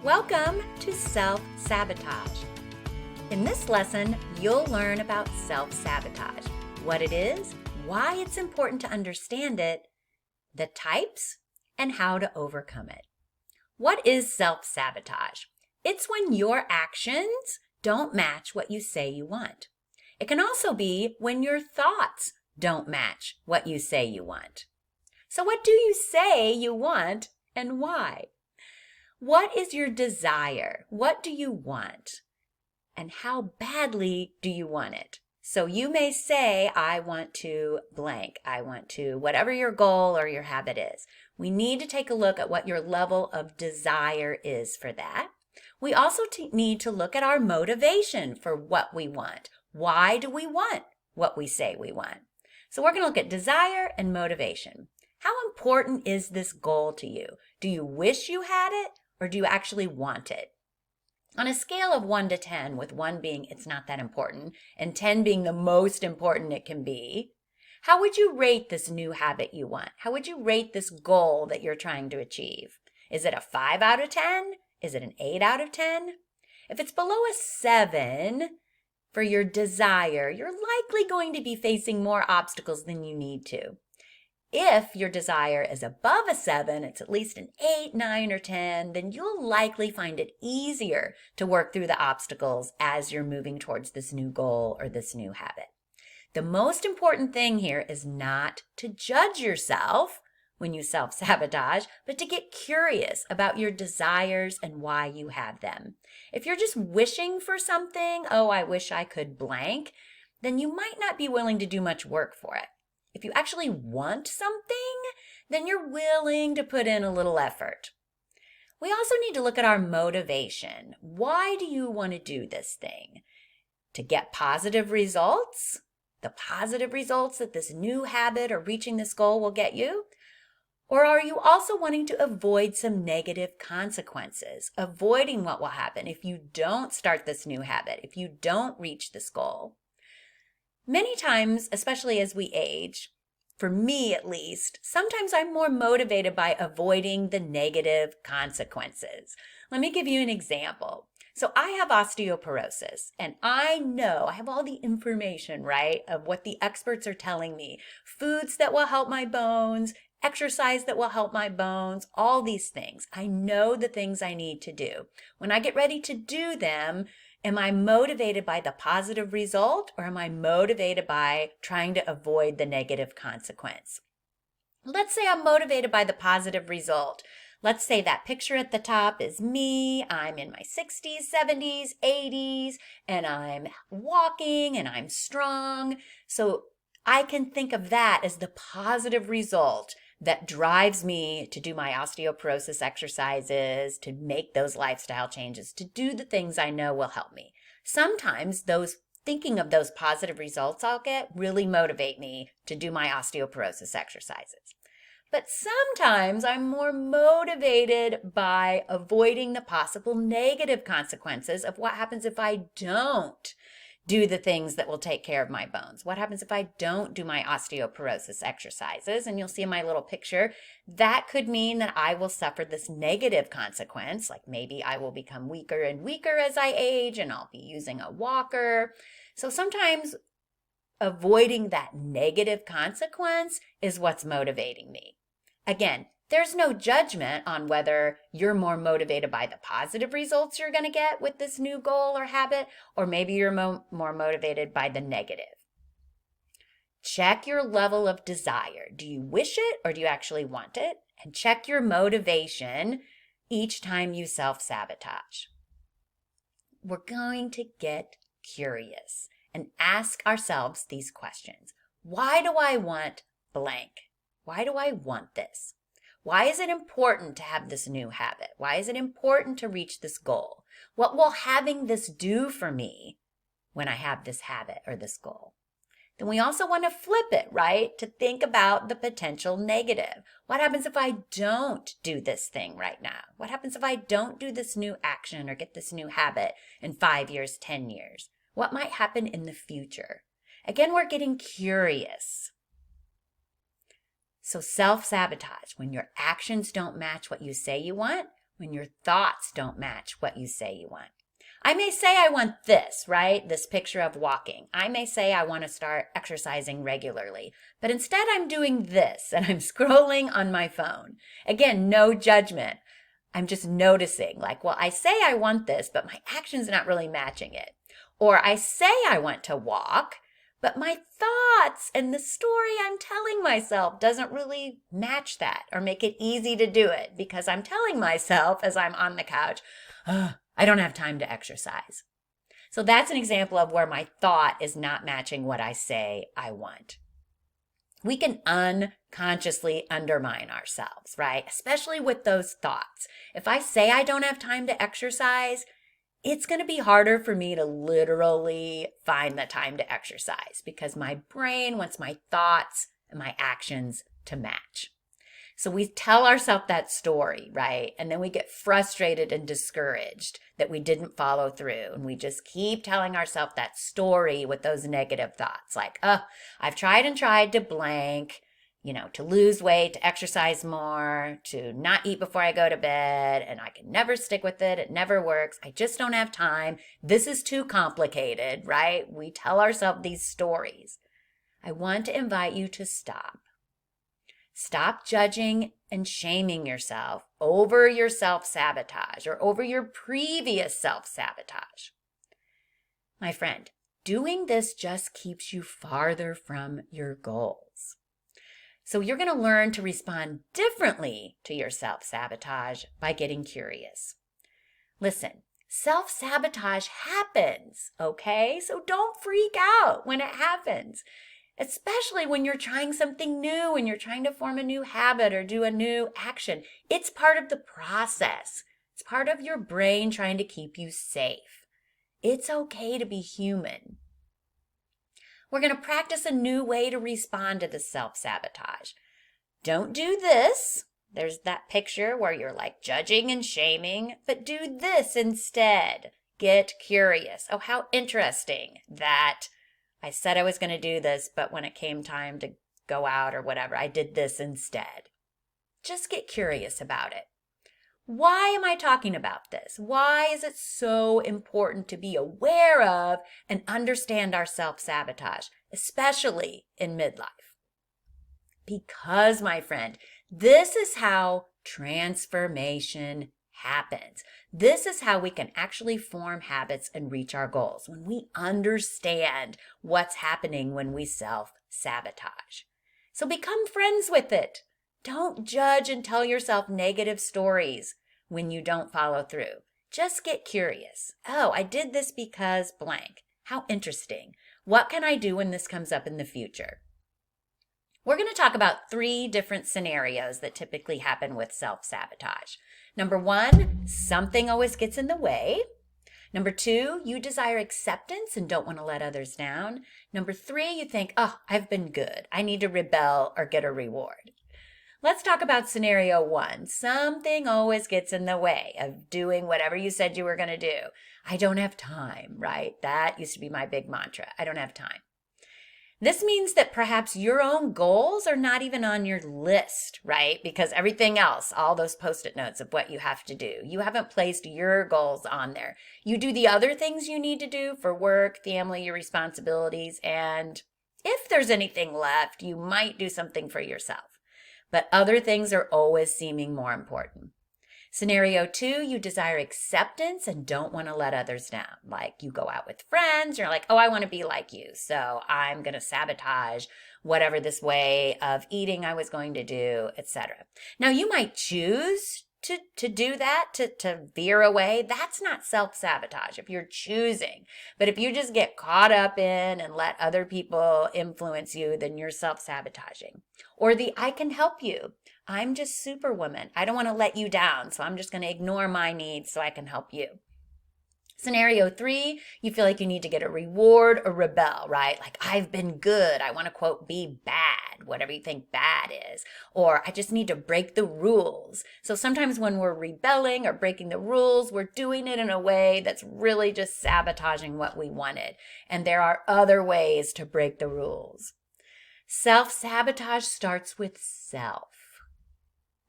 Welcome to Self-sabotage. In this lesson, you'll learn about self-sabotage, what it is, why it's important to understand it, the types, and how to overcome it. What is self-sabotage? It's when your actions don't match what you say you want. It can also be when your thoughts don't match what you say you want. So what do you say you want and why? What is your desire? What do you want? And how badly do you want it? So you may say, I want to blank. I want to, whatever your goal or your habit is. We need to take a look at what your level of desire is for that. We also need to look at our motivation for what we want. Why do we want what we say we want? So we're going to look at desire and motivation. How important is this goal to you? Do you wish you had it or do you actually want it? On a scale of 1 to 10, with 1 being it's not that important and 10 being the most important it can be, how would you rate this new habit you want? How would you rate this goal that you're trying to achieve? Is it a 5 out of 10? Is it an 8 out of 10? If it's below a 7 for your desire, you're likely going to be facing more obstacles than you need to. If your desire is above a 7, it's at least an 8, 9, or 10, then you'll likely find it easier to work through the obstacles as you're moving towards this new goal or this new habit. The most important thing here is not to judge yourself when you self-sabotage, but to get curious about your desires and why you have them. If you're just wishing for something, oh, I wish I could blank, then you might not be willing to do much work for it. If you actually want something, then you're willing to put in a little effort. We also need to look at our motivation. Why do you want to do this thing? To get positive results? The positive results that this new habit or reaching this goal will get you? Or are you also wanting to avoid some negative consequences, avoiding what will happen if you don't start this new habit, if you don't reach this goal? Many times, especially as we age, for me at least, sometimes I'm more motivated by avoiding the negative consequences. Let me give you an example. So I have osteoporosis, and I know I have all the information, right, of what the experts are telling me. Foods that will help my bones, exercise that will help my bones, all these things. I know the things I need to do. When I get ready to do them, am I motivated by the positive result or am I motivated by trying to avoid the negative consequence? Let's say I'm motivated by the positive result. Let's say that picture at the top is me. I'm in my 60s, 70s, 80s, and I'm walking and I'm strong. So I can think of that as the positive result that drives me to do my osteoporosis exercises, to make those lifestyle changes, to do the things I know will help me. Sometimes thinking of those positive results I'll get really motivate me to do my osteoporosis exercises. But sometimes I'm more motivated by avoiding the possible negative consequences of what happens if I don't do the things that will take care of my bones. What happens if I don't do my osteoporosis exercises? And you'll see in my little picture, that could mean that I will suffer this negative consequence, like maybe I will become weaker and weaker as I age and I'll be using a walker. So sometimes avoiding that negative consequence is what's motivating me. Again, there's no judgment on whether you're more motivated by the positive results you're going to get with this new goal or habit, or maybe you're more motivated by the negative. Check your level of desire. Do you wish it or do you actually want it? And check your motivation each time you self-sabotage. We're going to get curious and ask ourselves these questions. Why do I want blank? Why do I want this? Why is it important to have this new habit? Why is it important to reach this goal? What will having this do for me when I have this habit or this goal? Then we also want to flip it, right? To think about the potential negative. What happens if I don't do this thing right now? What happens if I don't do this new action or get this new habit in 5 years, 10 years? What might happen in the future? Again, we're getting curious. So self-sabotage, when your actions don't match what you say you want, when your thoughts don't match what you say you want. I may say I want this, right? This picture of walking. I may say I want to start exercising regularly, but instead I'm doing this and I'm scrolling on my phone. Again, no judgment. I'm just noticing like, well, I say I want this, but my action's not really matching it. Or I say I want to walk, but my thoughts and the story I'm telling myself doesn't really match that or make it easy to do it because I'm telling myself as I'm on the couch, I don't have time to exercise. So that's an example of where my thought is not matching what I say I want. We can unconsciously undermine ourselves, right? Especially with those thoughts. If I say I don't have time to exercise, it's going to be harder for me to literally find the time to exercise because my brain wants my thoughts and my actions to match. So we tell ourselves that story, right? And then we get frustrated and discouraged that we didn't follow through. And we just keep telling ourselves that story with those negative thoughts like, I've tried and tried to blank, to lose weight, to exercise more, to not eat before I go to bed, and I can never stick with it. It never works. I just don't have time. This is too complicated, right? We tell ourselves these stories. I want to invite you to stop. Stop judging and shaming yourself over your self-sabotage or over your previous self-sabotage. My friend, doing this just keeps you farther from your goals. So you're going to learn to respond differently to your self-sabotage by getting curious. Listen, self-sabotage happens, okay? So don't freak out when it happens. Especially when you're trying something new and you're trying to form a new habit or do a new action. It's part of the process. It's part of your brain trying to keep you safe. It's okay to be human. We're going to practice a new way to respond to the self-sabotage. Don't do this. There's that picture where you're like judging and shaming, but do this instead. Get curious. Oh, how interesting that I said I was going to do this, but when it came time to go out or whatever, I did this instead. Just get curious about it. Why am I talking about this? Why is it so important to be aware of and understand our self-sabotage, especially in midlife? Because, my friend, this is how transformation happens. This is how we can actually form habits and reach our goals, when we understand what's happening when we self-sabotage. So become friends with it. Don't judge and tell yourself negative stories when you don't follow through. Just get curious. Oh, I did this because blank. How interesting. What can I do when this comes up in the future? We're going to talk about 3 different scenarios that typically happen with self-sabotage. Number 1, something always gets in the way. Number 2, you desire acceptance and don't want to let others down. Number 3, you think, I've been good. I need to rebel or get a reward. Let's talk about scenario 1. Something always gets in the way of doing whatever you said you were going to do. I don't have time, right? That used to be my big mantra. I don't have time. This means that perhaps your own goals are not even on your list, right? Because everything else, all those Post-it notes of what you have to do, you haven't placed your goals on there. You do the other things you need to do for work, family, your responsibilities, and if there's anything left, you might do something for yourself. But other things are always seeming more important. Scenario 2, you desire acceptance and don't want to let others down. Like you go out with friends, you're like, I want to be like you, so I'm going to sabotage whatever this way of eating I was going to do, etc. Now, you might choose to do that, to veer away. That's not self-sabotage if you're choosing. But if you just get caught up in and let other people influence you, then you're self-sabotaging. Or the I can help you. I'm just superwoman. I don't want to let you down, so I'm just going to ignore my needs so I can help you. Scenario 3, you feel like you need to get a reward or rebel, right? Like, I've been good. I want to, quote, be bad, whatever you think bad is. Or I just need to break the rules. So sometimes when we're rebelling or breaking the rules, we're doing it in a way that's really just sabotaging what we wanted. And there are other ways to break the rules. Self-sabotage starts with self.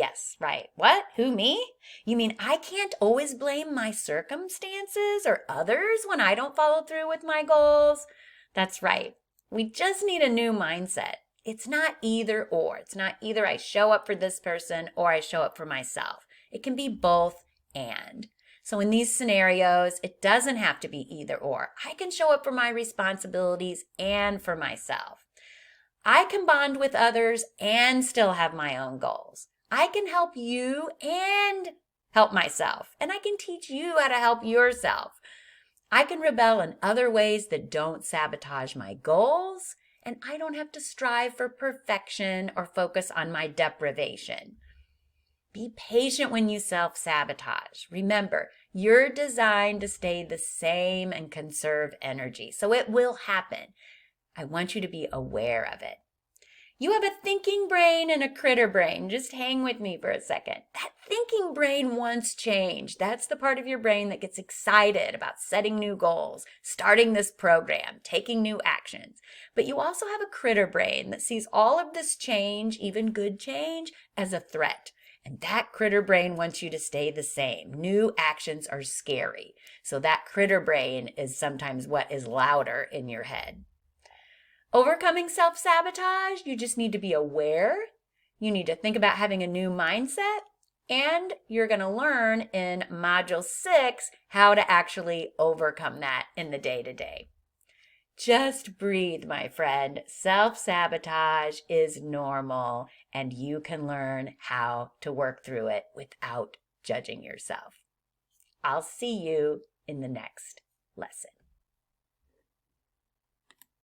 Yes, right. What? Who, me? You mean I can't always blame my circumstances or others when I don't follow through with my goals? That's right. We just need a new mindset. It's not either or. It's not either I show up for this person or I show up for myself. It can be both and. So in these scenarios, it doesn't have to be either or. I can show up for my responsibilities and for myself. I can bond with others and still have my own goals. I can help you and help myself. And I can teach you how to help yourself. I can rebel in other ways that don't sabotage my goals. And I don't have to strive for perfection or focus on my deprivation. Be patient when you self-sabotage. Remember, you're designed to stay the same and conserve energy. So it will happen. I want you to be aware of it. You have a thinking brain and a critter brain. Just hang with me for a second. That thinking brain wants change. That's the part of your brain that gets excited about setting new goals, starting this program, taking new actions. But you also have a critter brain that sees all of this change, even good change, as a threat. And that critter brain wants you to stay the same. New actions are scary. So that critter brain is sometimes what is louder in your head. Overcoming self-sabotage, you just need to be aware. You need to think about having a new mindset. And you're going to learn in Module 6 how to actually overcome that in the day-to-day. Just breathe, my friend. Self-sabotage is normal, and you can learn how to work through it without judging yourself. I'll see you in the next lesson.